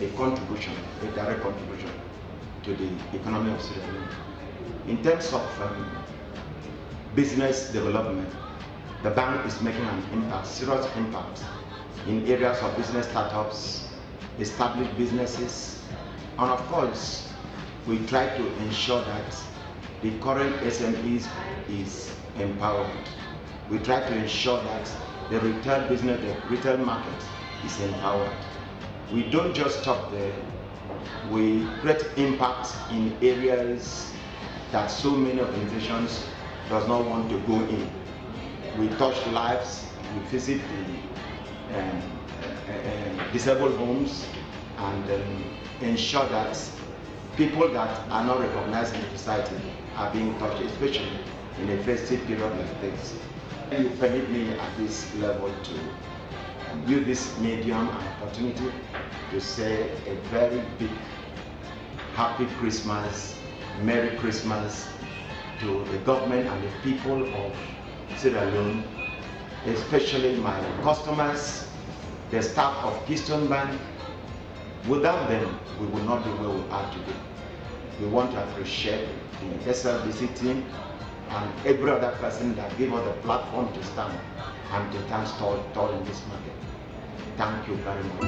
a contribution, a direct contribution to the economy of Sierra Leone. In terms of business development, the bank is making an impact, serious impact in areas of business startups, established businesses, and of course, we try to ensure that the current SMEs is empowered. We try to ensure that the retail business, the retail market is empowered. We don't just stop there. We create impact in areas that so many organizations does not want to go in. We touch lives, we visit the disabled homes, and ensure that people that are not recognized in the society are being touched, especially in a festive period like this. You permit me at this level to use this medium and opportunity to say a very big Happy Christmas, Merry Christmas to the government and the people of Sierra Leone, especially my customers, the staff of Keystone Bank. Without them, we will not be where we are today. We want to appreciate the Slbc team and every other person that gave us the platform to stand and to stand tall in this market. Thank you very much.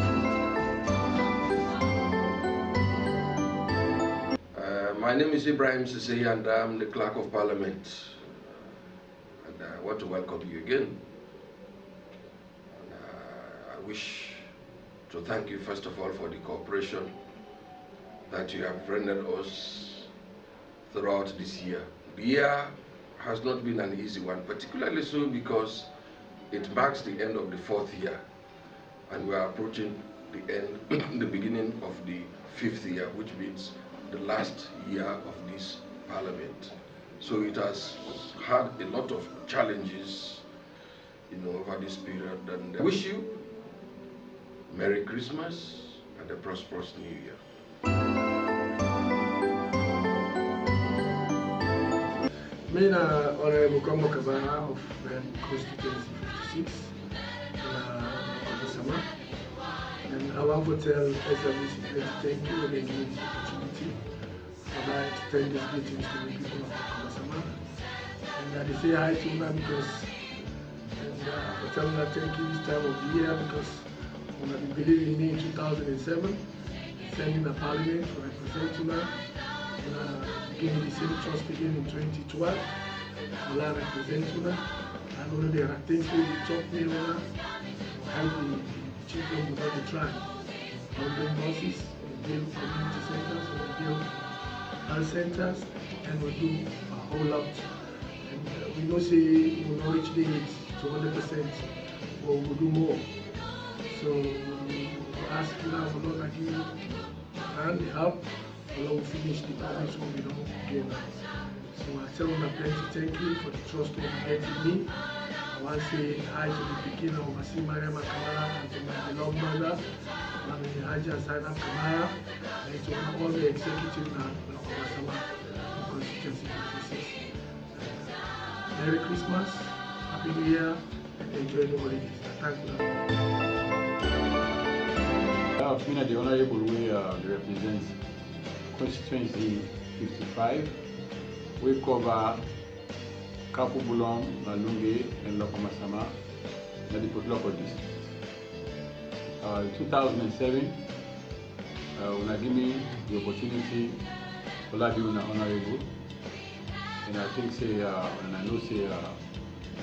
My name is Slbc and I'm the Clerk of Parliament. And I want to welcome you again. And, I wish to thank you first of all for the cooperation that you have rendered us throughout this year. The year has not been an easy one, particularly so because it marks the end of the 4th year and we are approaching the end, the beginning of the 5th year, which means the last year of this parliament. So it has had a lot of challenges, over this period, and I wish you Merry Christmas and a prosperous New Year. Me na Honorable Kombo Kabara of Constituency 56 Sama. And I want to tell SLBC thank you for giving me this opportunity. I'd like to thank these greetings to the people of Sama. And I say hi to them because for telling them thank you this time of the year because when I believe in me in 2007, sending the parliament to represent you now. Give me the same trust again in 2012. I represent you now. And already I thank you, you taught me now. Help the children without the tribe. We build buses, we build community centers, we build health centers, and we do a whole lot. And we know say we will not reach the age to 100%, but we will do more. So we ask you now for Lord give you and the help. Lord will finish the promise when we don't get now. So I tell them plenty thank you for the trust that you get in me. I want to say hi to the beginner of Asi Mariama Kamara and to my beloved mother, Mami Haja Zainab Kamara, and to all the executive now of Osama Constituency 56. Merry Christmas, Happy New Year, and enjoy the holidays. Thank you. I've been at the honorable way represents Constituency 55. We cover Kapubulong, Malunge, and Lokomasama, in the local district. In 2007, when I give me the opportunity to love you honorable, and I think and I know I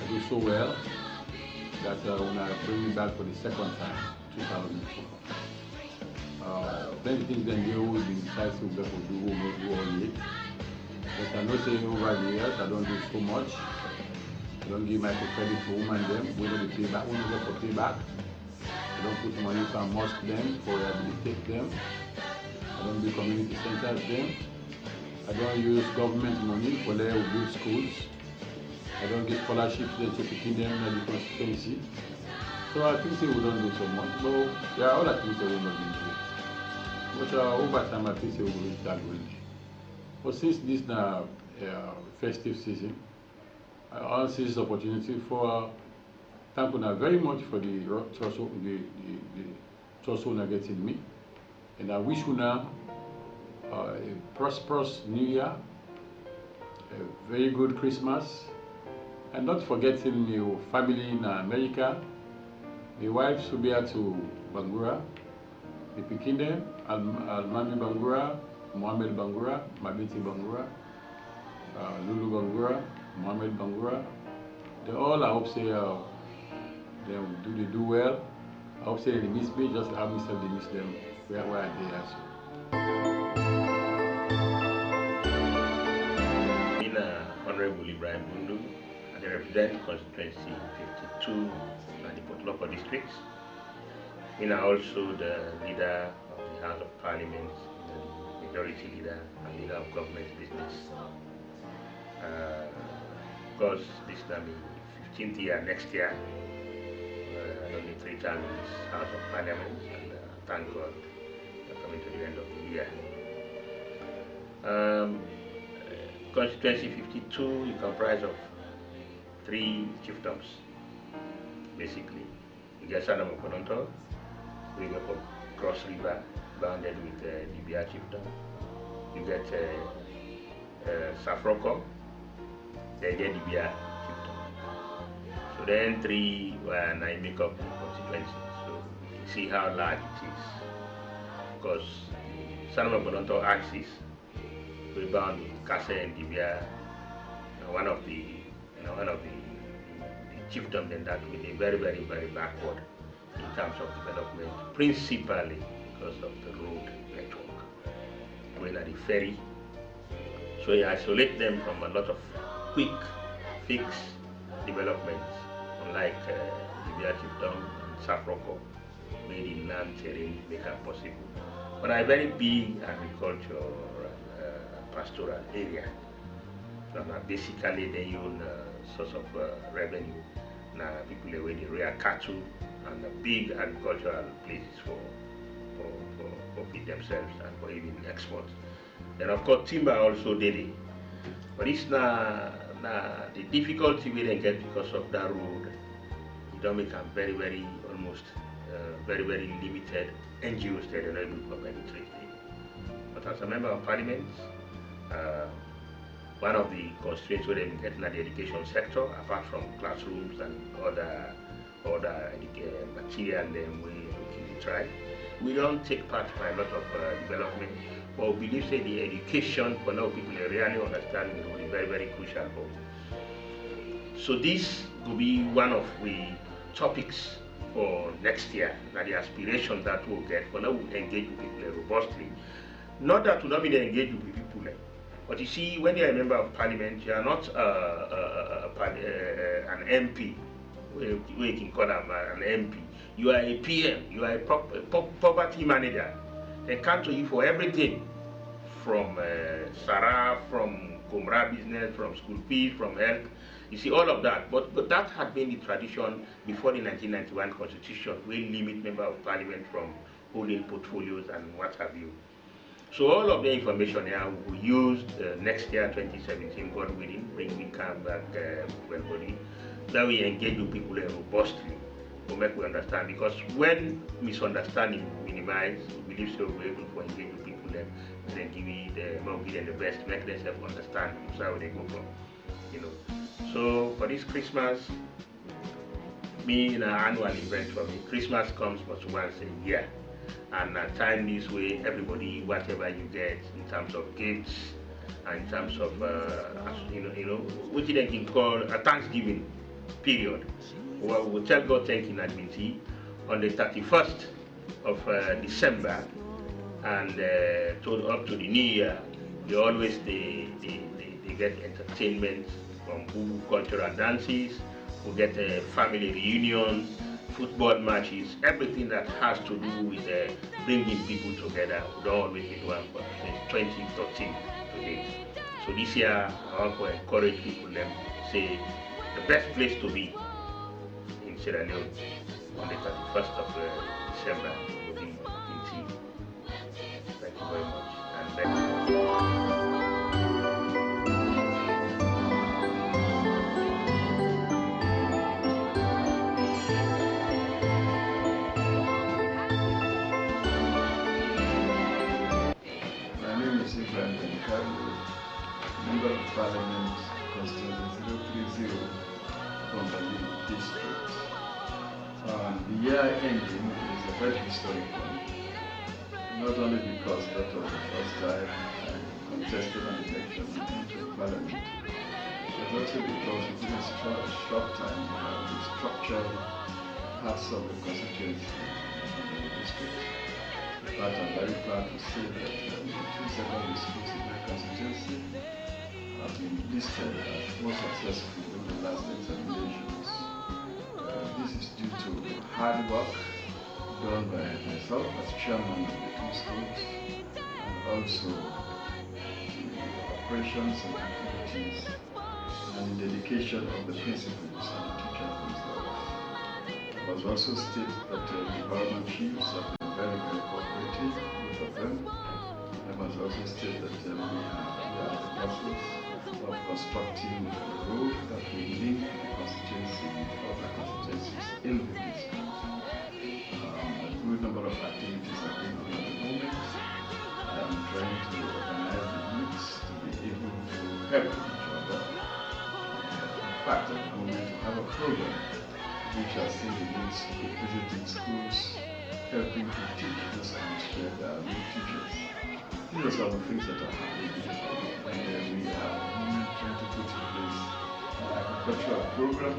do so well that when I bring me back for the second time, 2004. Plenty things then they will be decided to do all it. But I know say over the years I don't do so much. I don't give my credit to women them, we don't pay back, we don't get for payback. I don't put money to mosque them, for rehabilitate them. I don't do community centers them. I don't use government money for their build schools. I don't get scholarships then to put them in the constituency. So I think say we don't do so much. But there are other things that we not doing. But over time, I think we will reach that goal. But since this now festive season, I also see this opportunity for thank you very much for the trust you getting me, and I wish you now a prosperous New Year, a very good Christmas, and not forgetting your family in America, the wife Subiatu Bangura, the Pikinde, Almami Bangura, Mohamed Bangura, Mabiti Bangura, Lulu Bangura, Mohamed Bangura. They all, I hope, say they do well. I hope say they miss me, just how myself they miss them where they are. In Honorable Ibrahim Bundu, I represent constituency 52 and the Potloko districts. Also the leader of the House of Parliament, the majority leader and leader of government business. Of course, this time in 15th year next year, only 3 terms in this House of Parliament, and thank God we're coming to the end of the year. Constituency 52 is comprised of 3 chiefdoms, basically. You get Sanam Okononto, we go for Cross River, bounded with Libya chiefdom. You get Safroko, they get Libya chiefdom. So then 3 make up the constituency. So you see how large it is. Because Sanam Okononto axis, we bound with Kase and Libya, one of the chiefdom then that will be very, very, very backward in terms of development, principally because of the road network. Going at the ferry, so you isolate them from a lot of quick fix developments, unlike Libya chiefdom and Safroko, made in land terrain make it possible. But a very big agricultural pastoral area. So basically they own source of revenue. Now people away the rear cattle and the big agricultural places for feed themselves and for even export. Then of course timber also daily. But it's now the difficulty we then get because of that road. It don't make them very, very almost very, very limited NGOs that are not able to penetrate. But as a member of parliament, one of the constraints where they get in the education sector, apart from classrooms and other material we try, we don't take part in a lot of development, but we believe say the education for now people really understand will be very, very crucial for. So this will be one of the topics for next year, that the aspiration that we'll get for now we engage with people robustly. Not that we don't mean engage with people, but you see, when you're a member of parliament, you are not an MP. We can call them an MP. You are a PM. You are a poverty manager. They come to you for everything, from Sarah, from Kumra business, from school fees, from health. You see all of that. But that had been the tradition before the 1991 constitution, we limit member of parliament from holding portfolios and what have you. So all of the information here we used next year, 2017, God willing, when we come back everybody, that we engage with people robustly to make we understand. Because when misunderstanding minimized, we believe so we're able to engage with people then give them the best, make themselves understand how they go from, So for this Christmas, me in an annual event for me, Christmas comes but once a year. And at time this way, everybody, whatever you get in terms of gifts, and in terms of, what you can call a Thanksgiving period. Well, we'll tell God thank you in advance on the 31st of December and up to the New Year. They always they get entertainment from cultural dances, we get a family reunion, football matches, everything that has to do with bringing people together. We don't always do one for 2013 to date. So this year, I want to encourage people to say the best place to be in Sierra Leone on the 31st of December will be in Tea. Thank you very much. And Member of Parliament, constituency 030 from the district. The year ending is a very historic one, not only because that was the first time I contested an election into Parliament, but also because within a short time we structured parts of the constituency in the district. But I'm very proud to say that the two secondary schools in my constituency have been listed as more successful in the last examinations. This is due to hard work done by myself as chairman of the two schools, and also the operations and activities and the dedication of the principals and the teachers themselves. I must also state that the environment chiefs have been very, very cooperative, both of them. I must also state that we are in the process of constructing a road that will link the constituency with other constituencies in the district. A good number of activities are going on at the moment. I'm trying to organize the youths to be able to help each other. In fact, at the moment, we have a program which has seen the youths visiting schools, helping to teach those administrators that are good teachers. These are some of the things that are happening. And we are trying to put in place an agricultural program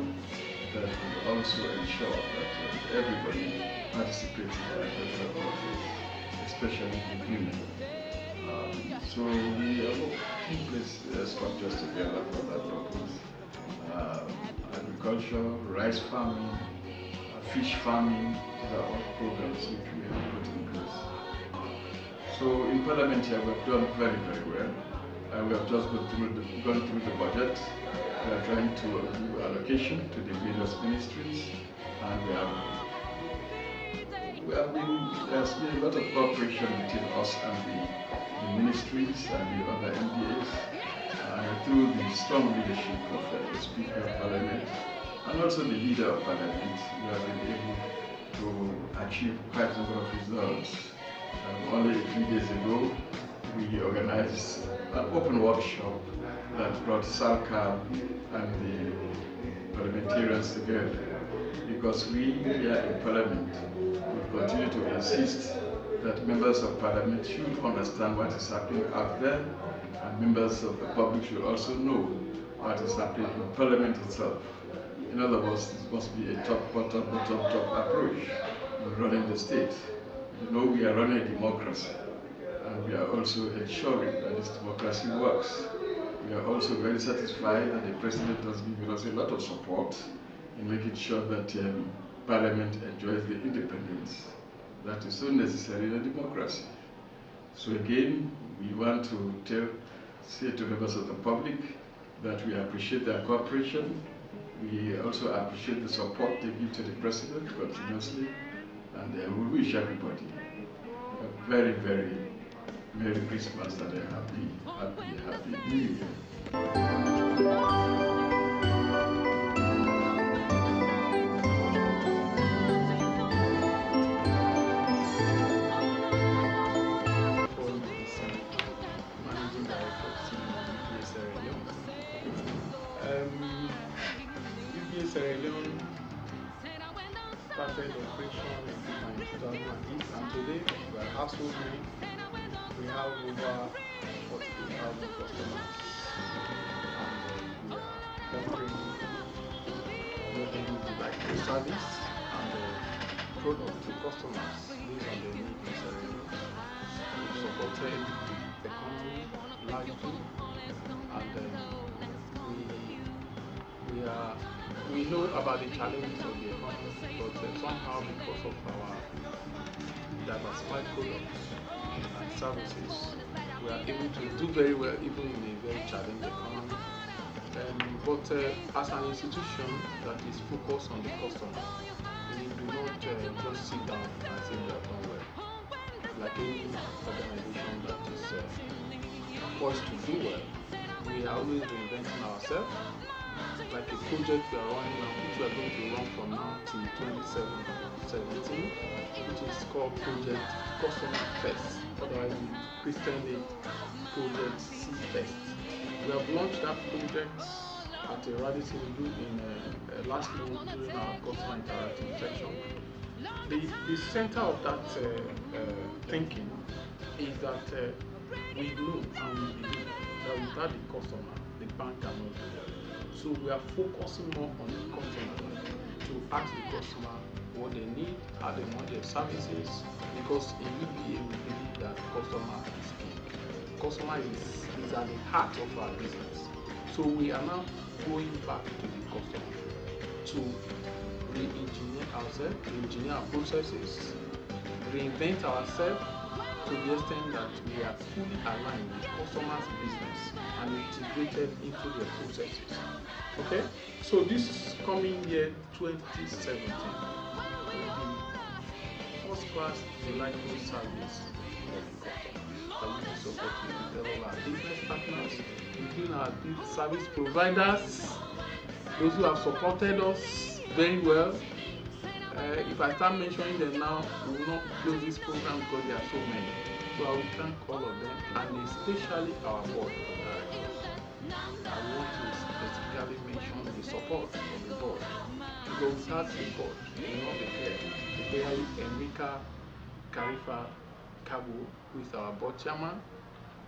that will also ensure that everybody participates in the agricultural process, especially the women. So we have put in place structures together for that purpose. Agriculture, rice farming, fish farming, these are all programs which we have put in place. So in Parliament here we have done very, very well. We have just gone through the budget. We are trying to do allocation to the various ministries, and there's been a lot of cooperation between us and the ministries and the other MDAs, through the strong leadership of the Speaker of Parliament and also the Leader of Parliament. We have been able to achieve quite a number of results. Only a few days ago, we organized an open workshop that brought SALCA and the parliamentarians together, because we here in Parliament will continue to insist that members of Parliament should understand what is happening out there, and members of the public should also know what is happening in Parliament itself. In other words, this must be a top-bottom, bottom-top approach in running the state. You know, we are running a democracy, and we are also ensuring that this democracy works. We are also very satisfied that the President has given us a lot of support in making sure that Parliament enjoys the independence that is so necessary in a democracy. So again, we want to say to members of the public that we appreciate their cooperation. We also appreciate the support they give to the President continuously, and we wish everybody a very, very Merry Christmas and a happy New Year. Managing Director of UPA Sierra Leone. UPA Sierra Leone started operation in 2008, and today we are household name. We have over 40,000 customers, and we are offering delightful service and product to customers based on their needs in Sierra Leone. We've supported the economy largely, and we know about the challenges of the economy, but somehow because of our diversified products and services, we are able to do very well even in a very challenging economy. But as an institution that is focused on the customer, we do not just sit down and say we have done well. Like any organization that is poised to do well, we are always reinventing ourselves, like a project we are running now, which we are going to run from now till 2017, which is called Project Customer First, otherwise we christened it Project C First. We have launched that project at a Radisson Blue in last month during our customer interactive section. The center of that thinking is that we know and we believe that without the customer, the bank cannot do it. So we are focusing more on the customer to ask the customer what they need, how they want their services, because in UBA we believe that customer is king. Customer is at the heart of our business. So we are now going back to the customer to re-engineer ourselves, re-engineer our processes, reinvent ourselves to the extent that we are fully aligned with customers' business and integrated into their processes. Okay? So this coming year 2017 will be first-class delightful service for the customer. I will be supporting with all our business partners, including our service providers, those who have supported us very well. If I start mentioning them now, we will not close this program because there are so many. So I will thank all of them, and especially our board of directors. I want to specifically mention the support of the board, because without support, we will not be here. Especially Enrica Carifa Cabo, who is our board chairman,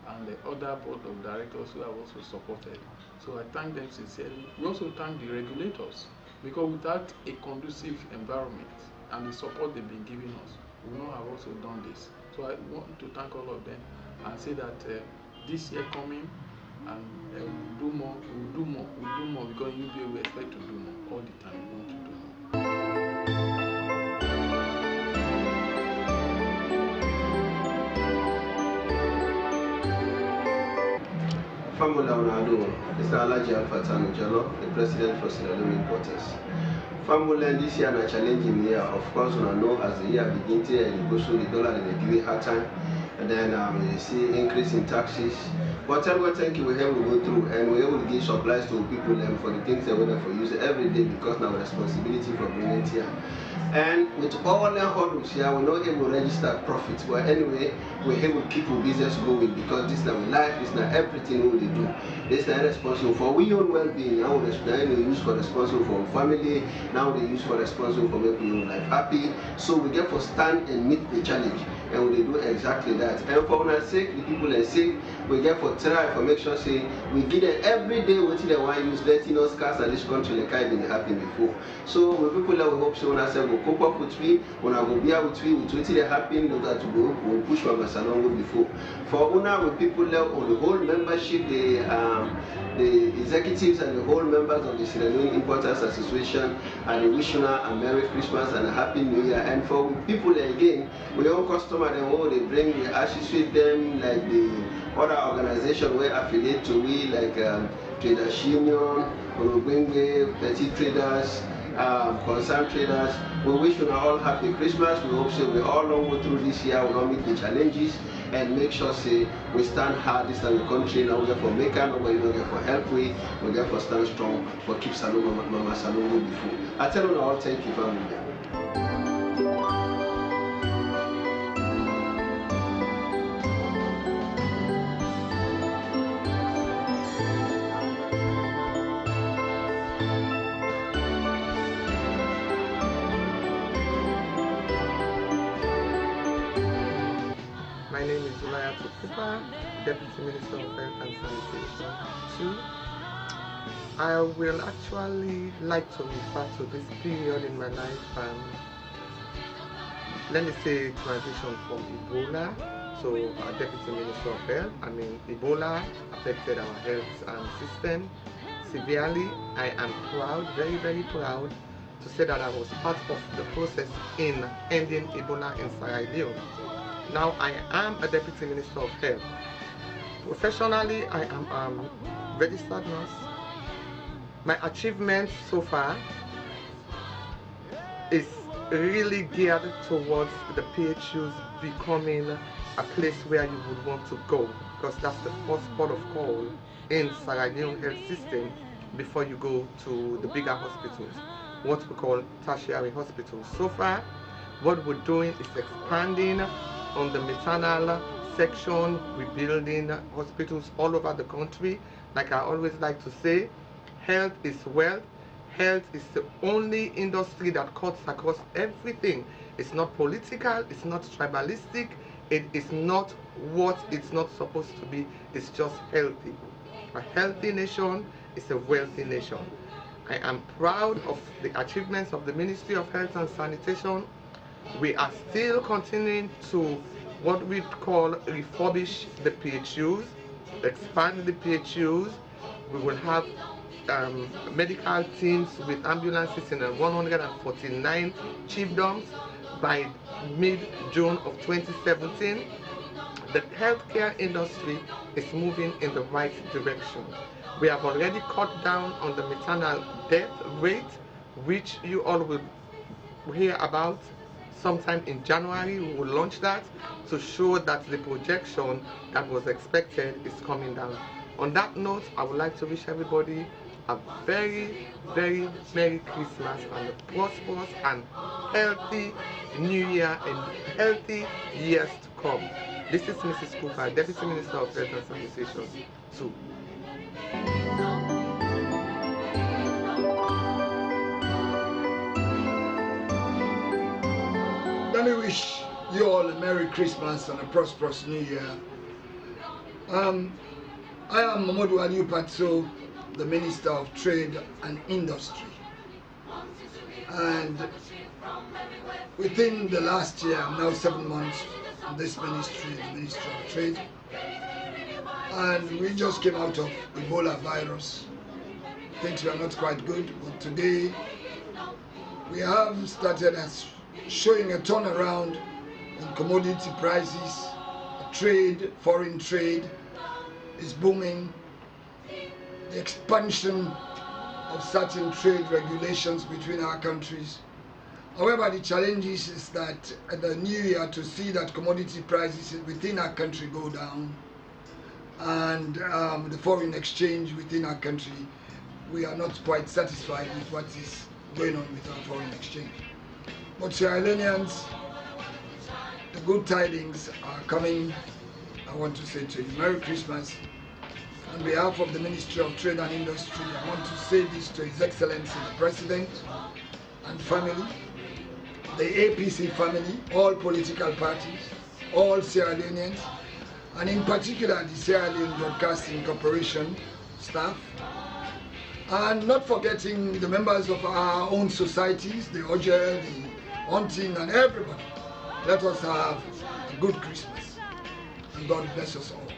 and the other board of directors who have also supported. So I thank them sincerely. We also thank the regulators, because without a conducive environment and the support they've been giving us, we would not have also done this. So I want to thank all of them and say that this year coming, and we'll do more, because in UBA we expect to do more all the time. We want to do more. Famula Onado, Mr. Alaji Alfatano Jalo, the president for Sierra Leone Importers. Famula this year a challenging year. Of course, we know as the year begins and goes through the dollar and they give it hard time, and then you see increase in taxes. But every thank you we have to go through, and we're able to give supplies to people for the things they want for use every day, because now responsibility for bringing it here. And with all the hurdles here, we're not able to register profits. But anyway, we're able to keep our business going, because this is our life, this is not everything we do. This is not responsible for our own well-being. Now we use for responsible for our family. Now they use for responsible for making your life happy. So we get for stand and meet the challenge, and we do exactly that. And for our sake, the people are sick, we get for try for make sure say we give them every day what they want to use, letting us cast at this country like I've been happening before. So with people that we hope so when I say we cope up with we, when I go be out with what they happen, that to go we push for my salon before. For Una with people that on the whole membership, the executives and the whole members of the Sierra Leone Importers Association, and we wish you a Merry Christmas and a Happy New Year. And for people again, we all customer they bring, we associate them like the other organization we affiliate to, we like Traders Union, we bring petty traders, concerned traders. We wish you all happy Christmas. We hope so we all go through this year, we all meet the challenges and make sure say we stand hard this time the country. Now we get for maker, nobody don't get for help, we get for stand strong, for keep Salon Mama Salon before. I tell you all thank you family. My name is Cooper, Deputy Minister of Health and Sanitation 2. I will actually like to refer to this period in my life, let me say transition from Ebola. So Deputy Minister of Health, Ebola affected our health system severely. I am proud, very, very proud to say that I was part of the process in ending Ebola in Sierra Leone. Now I am a Deputy Minister of Health. Professionally, I am a registered nurse. My achievements so far is really geared towards the PHUs becoming a place where you would want to go, because that's the first port of call in Sierra Leone health system before you go to the bigger hospitals, what we call tertiary hospitals. So far, what we're doing is expanding on the maternal section. We're building hospitals all over the country. Like I always like to say, health is wealth. Health is the only industry that cuts across everything. It's not political, it's not tribalistic, it is not what it's not supposed to be, it's just healthy. A healthy nation is a wealthy nation. I am proud of the achievements of the Ministry of Health and Sanitation. We are still continuing to what we call refurbish the PHUs, expand the PHUs. We will have medical teams with ambulances in 149 chiefdoms by mid-June of 2017. The healthcare industry is moving in the right direction. We have already cut down on the maternal death rate, which you all will hear about sometime in January. We will launch that to show that the projection that was expected is coming down. On that note, I would like to wish everybody a very, very Merry Christmas and a prosperous and healthy New Year and healthy years to come. This is Mrs. Cooper, Deputy Minister of Health and Sanitation 2. Let me wish you all a Merry Christmas and a prosperous New Year. I am Mamadou Aliu Patso, the Minister of Trade and Industry. And within the last year, I'm now 7 months in this ministry, the Ministry of Trade. And we just came out of Ebola virus. Things were not quite good, but today we have started as showing a turnaround in commodity prices. Trade, foreign trade is booming. The expansion of certain trade regulations between our countries. However, the challenge is that at the new year to see that commodity prices within our country go down and the foreign exchange within our country, we are not quite satisfied with what is going on with our foreign exchange. But Sierra Leoneans, the good tidings are coming. I want to say to you, Merry Christmas. On behalf of the Ministry of Trade and Industry, I want to say this to His Excellency the President and family, the APC family, all political parties, all Sierra Leoneans, and in particular the Sierra Leone Broadcasting Corporation staff, and not forgetting the members of our own societies, the OJEL, the hunting, and everybody. Let us have a good Christmas, and God bless us all.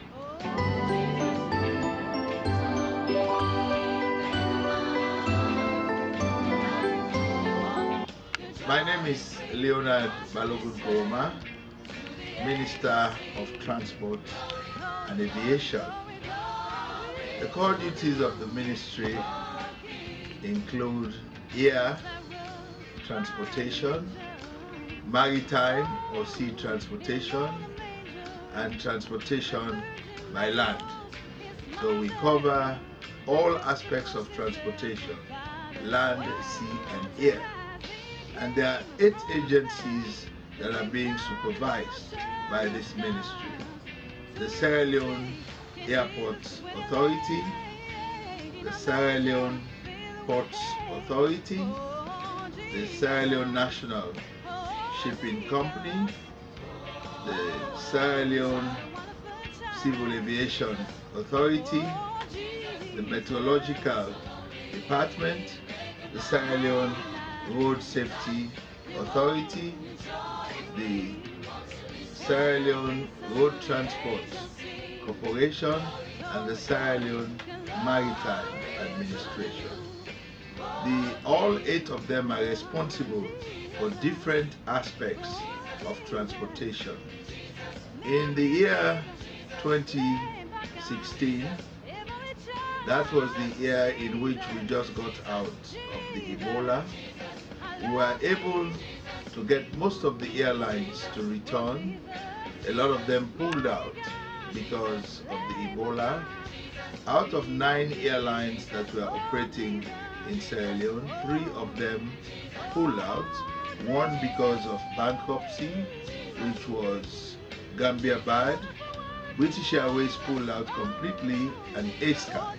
My name is Leonard Balogun Koroma, Minister of Transport and Aviation. The core duties of the ministry include air transportation, maritime or sea transportation, and transportation by land. So we cover all aspects of transportation, land, sea, and air. And there are 8 agencies that are being supervised by this ministry. The Sierra Leone Airports Authority, the Sierra Leone Ports Authority, the Sierra Leone National Shipping Company, the Sierra Leone Civil Aviation Authority, the Meteorological Department, the Sierra Leone Road Safety Authority, the Sierra Leone Road Transport Corporation, and the Sierra Leone Maritime Administration. All 8 of them are responsible for different aspects of transportation. In the year 2016, that was the year in which we just got out of the Ebola. We were able to get most of the airlines to return. A lot of them pulled out because of the Ebola. Out of 9 airlines that were operating in Sierra Leone, 3 of them pulled out. One because of bankruptcy, which was Gambia Bad. British Airways pulled out completely, and A-Sky.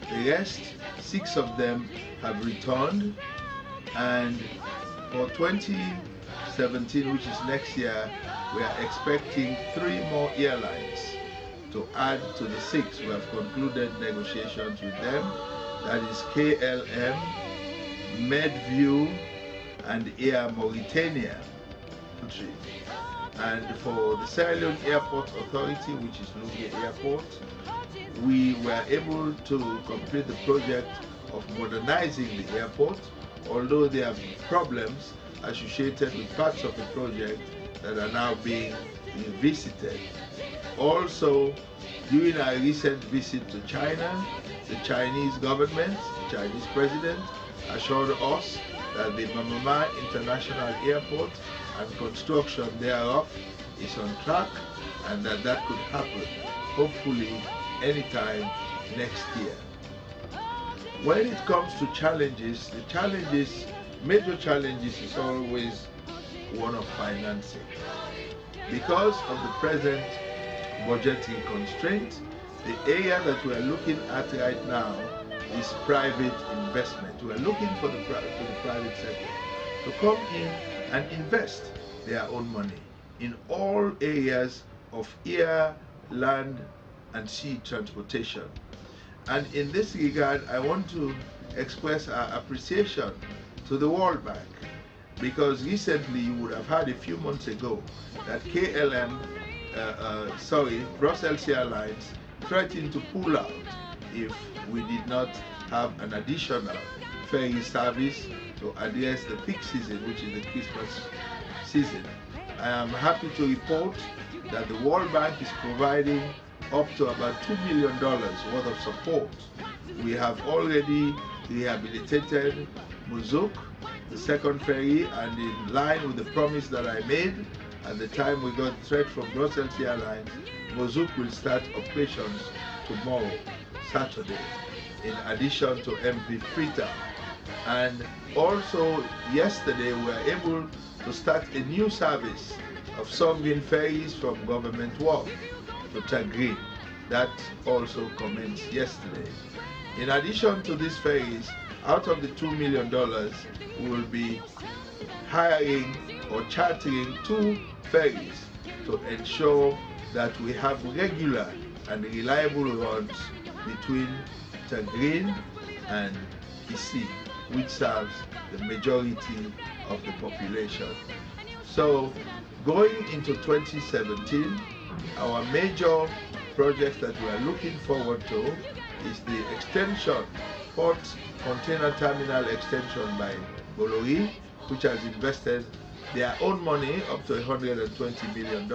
The rest, 6 of them have returned, and for 2017, which is next year, we are expecting 3 more airlines to add to the 6. We have concluded negotiations with them. That is KLM, Medview, and Air Mauritania. And for the Sierra Leone Airport Authority, which is Lugia Airport, we were able to complete the project of modernizing the airport, although there are problems associated with parts of the project that are now being revisited. Also, during our recent visit to China, the Chinese government, the Chinese president, assured us that the Mamama International Airport and construction thereof is on track, and that could happen, hopefully, anytime next year. When it comes to challenges, major challenges is always one of financing. Because of the present budgeting constraint, the area that we are looking at right now is private investment. We are looking for the private sector to come in and invest their own money in all areas of air, land, and sea transportation. And in this regard, I want to express our appreciation to the World Bank, because recently you would have heard a few months ago that Brussels Airlines threatened to pull out if we did not have an additional ferry service to address the peak season, which is the Christmas season. I am happy to report that the World Bank is providing up to about $2 million worth of support. We have already rehabilitated Muzuk, the second ferry, and in line with the promise that I made at the time we got threat from Brussels Airlines, Muzuk will start operations tomorrow, Saturday, in addition to MV Freetown. And also yesterday we were able to start a new service of Songin ferries from Government Wharf to Tagrin. That also commenced yesterday. In addition to these ferries, out of the $2 million, we will be hiring or chartering 2 ferries to ensure that we have regular and reliable runs between Tagrin and Kisi, which serves the majority of the population. So going into 2017, our major project that we are looking forward to is the extension, port container terminal extension by Bolori, which has invested their own money up to $120 million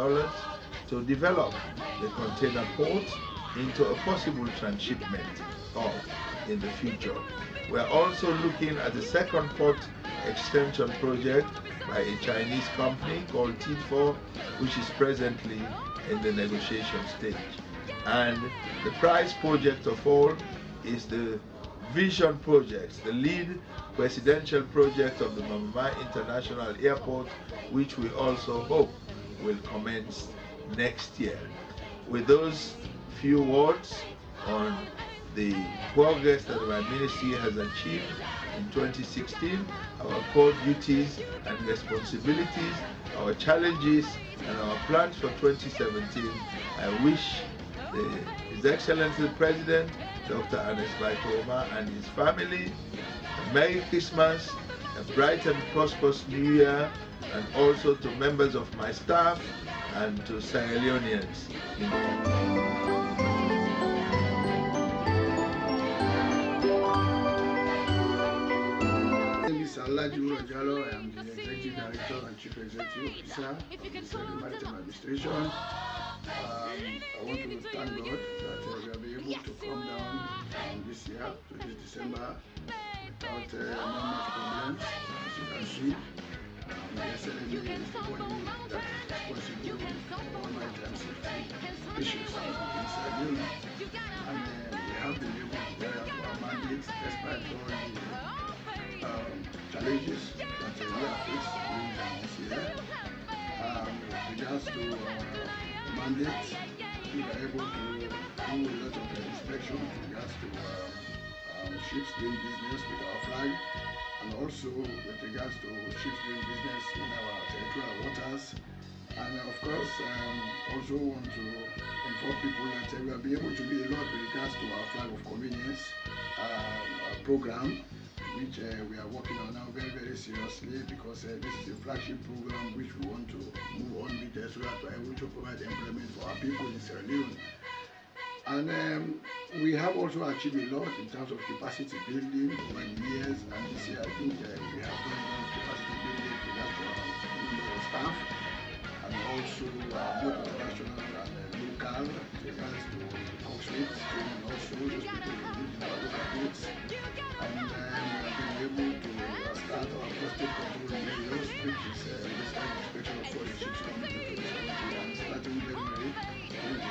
to develop the container port into a possible transshipment hub in the future. We are also looking at the second port extension project by a Chinese company called T4, which is presently in the negotiation stage. And the prize project of all is the Vision projects, the lead presidential project of the Mamama International Airport, which we also hope will commence next year. With those few words on the progress that our ministry has achieved in 2016, our core duties and responsibilities, our challenges, and our plans for 2017, I wish His Excellency the President, Dr. Ernest Bai Koroma, and his family a Merry Christmas, a bright and prosperous New Year, and also to members of my staff and to Sierra Leoneans. My name is Alhaji Jalo. I am the Executive Director and Chief Executive Officer of the Sierra Leone Maritime Administration. I want to thank God that we have been able to come down this year to this December without not much problems. As you can see, the Slbc is the body that is responsible for all maritime safety issues in Sierra Leone. And we have been able to carry out our mandates despite all the challenges that we have faced during this year. With regards to mandates, we are able to do a lot of inspection with regards to ships doing business with our flag, and also with regards to ships doing business in our territorial waters. And of course, also want to inform people that we will be able to do a lot with regards to our flag of convenience program, which we are working on now very, very seriously, because this is a flagship program which we want to move on with so that we are able to provide employment for our people in Sierra Leone. And we have also achieved a lot in terms of capacity building over the years, and this year I think we have done a lot of capacity building with that number of staff, and also both international and local with regards to consulates, and also those people engaged in our local boats. And we have been able to start our prostate control measures, which is the inspection of foreign ships coming into this country, and starting January.